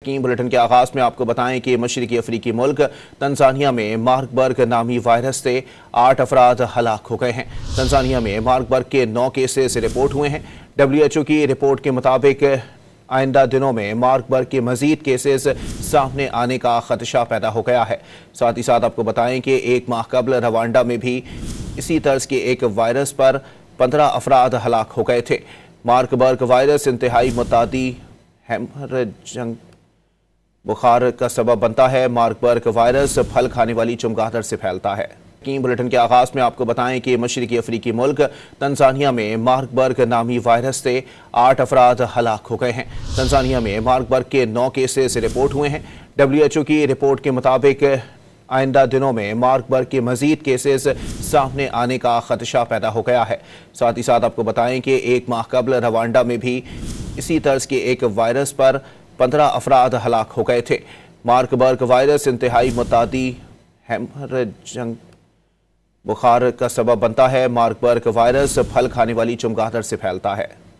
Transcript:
की बुलेटिन के आगाज में आपको बताएं कि मशरकी अफ्रीकी मुल्क तंजानिया में मार्बर्ग नामी वायरस से 8 अफराद हलाक हो गए हैं। तंजानिया में मार्बर्ग के 9 केसेस रिपोर्ट हुए हैं। WHO की रिपोर्ट के मुताबिक आइंदा दिनों में मार्बर्ग के मजीद केसेस सामने आने का खदशा पैदा हो गया है। साथ ही साथ आपको बताएं कि 1 माह कबल रवांडा में भी इसी तर्ज के एक वायरस पर 15 अफराद हलाक हो गए थे। मार्बर्ग वायरस इंतहाई मुतादी हेमरेजिक बुखार का सबब बनता है। मार्बर्ग वायरस फल खाने वाली चमगादड़ से फैलता है। की बुलेटिन के आगाज में आपको बताएं कि मशरकी अफ्रीकी मुल्क तंजानिया में मार्बर्ग नामी वायरस से 8 अफराद हलाक हो गए हैं। तंजानिया में मार्बर्ग के 9 केसेस रिपोर्ट हुए हैं। WHO की रिपोर्ट के मुताबिक आइंदा दिनों में मार्बर्ग के मजीद केसेस सामने आने का खदशा पैदा हो गया है। साथ ही साथ आपको बताएं कि 1 माह कबल रवांडा में भी इसी तर्ज के एक वायरस पर 15 अफराद हलाक हो गए थे। मार्बर्ग वायरस इंतहाई मुतादी हेमरेजिक बुखार का सबब बनता है। मार्बर्ग वायरस फल खाने वाली चमगादड़ से फैलता है।